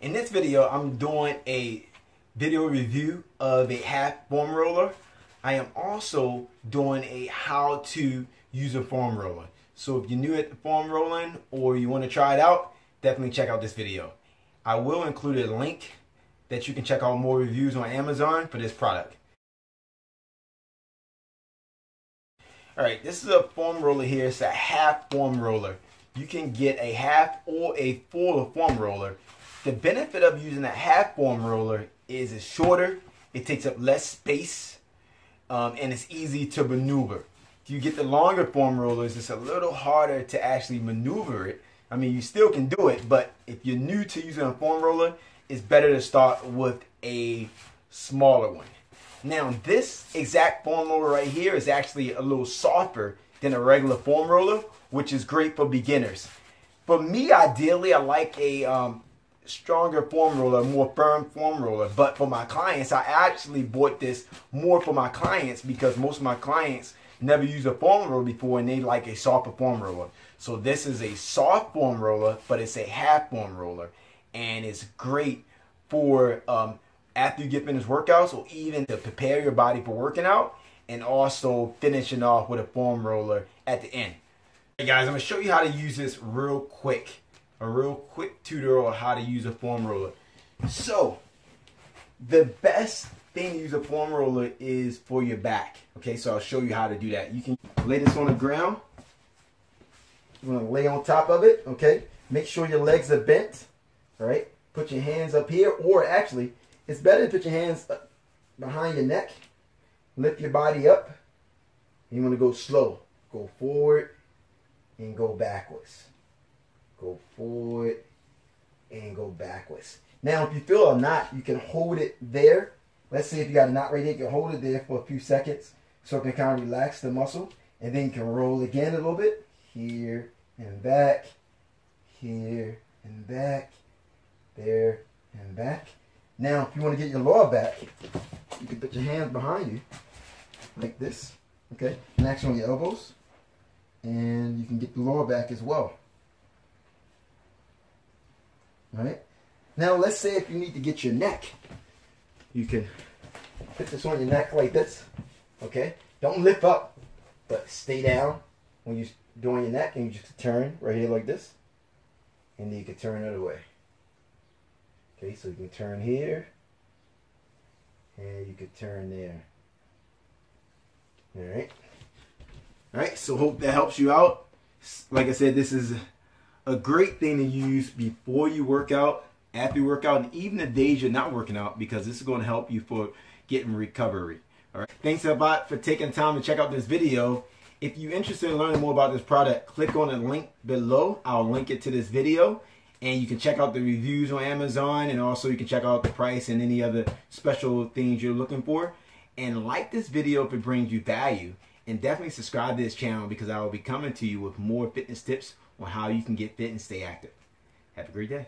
In this video, I'm doing a video review of a half foam roller. I am also doing a how to use a foam roller. So if you're new at the foam rolling or you want to try it out, definitely check out this video. I will include a link that you can check out more reviews on Amazon for this product. Alright, this is a foam roller here. It's a half foam roller. You can get a half or a full foam roller. The benefit of using a half foam roller is it's shorter, it takes up less space, and it's easy to maneuver. If you get the longer foam rollers, it's a little harder to actually maneuver it. I mean, you still can do it, but if you're new to using a foam roller, it's better to start with a smaller one. Now, this exact foam roller right here is actually a little softer than a regular foam roller, which is great for beginners. For me, ideally, I like a stronger foam roller, a more firm foam roller. But for my clients, I actually bought this more for my clients because most of my clients never used a foam roller before and they like a softer foam roller. So this is a soft foam roller, but it's a half foam roller. And it's great for after you get finished workouts, or even to prepare your body for working out, and also finishing off with a foam roller at the end. Hey guys, I'm going to show you how to use this real quick. A real quick tutorial on how to use a foam roller. So, the best thing to use a foam roller is for your back. Okay, so I'll show you how to do that. You can lay this on the ground. You want to lay on top of it, okay? Make sure your legs are bent, all right? Put your hands up here, or actually, it's better to put your hands up behind your neck. Lift your body up. You want to go slow. Go forward and go backwards. Go forward and go backwards. Now, if you feel a knot, you can hold it there. Let's say if you got a knot right here, you can hold it there for a few seconds so it can kind of relax the muscle. And then you can roll again a little bit. Here and back. Here and back. There and back. Now, if you want to get your lower back, you can put your hands behind you like this, okay? Relax on your elbows, and you can get the lower back as well. All right? Now, let's say if you need to get your neck, you can put this on your neck like this, okay? Don't lift up, but stay down when you're doing your neck, and you just turn right here like this, and then you can turn the other way. Okay, so you can turn here, and you can turn there. All right, so hope that helps you out. Like I said, this is a great thing to use before you work out, after you work out, and even the days you're not working out, because this is going to help you for getting recovery. All right, thanks a lot for taking time to check out this video. If you're interested in learning more about this product, click on the link below. I'll link it to this video. And you can check out the reviews on Amazon, and also you can check out the price and any other special things you're looking for. And like this video if it brings you value. And definitely subscribe to this channel, because I will be coming to you with more fitness tips on how you can get fit and stay active. Have a great day.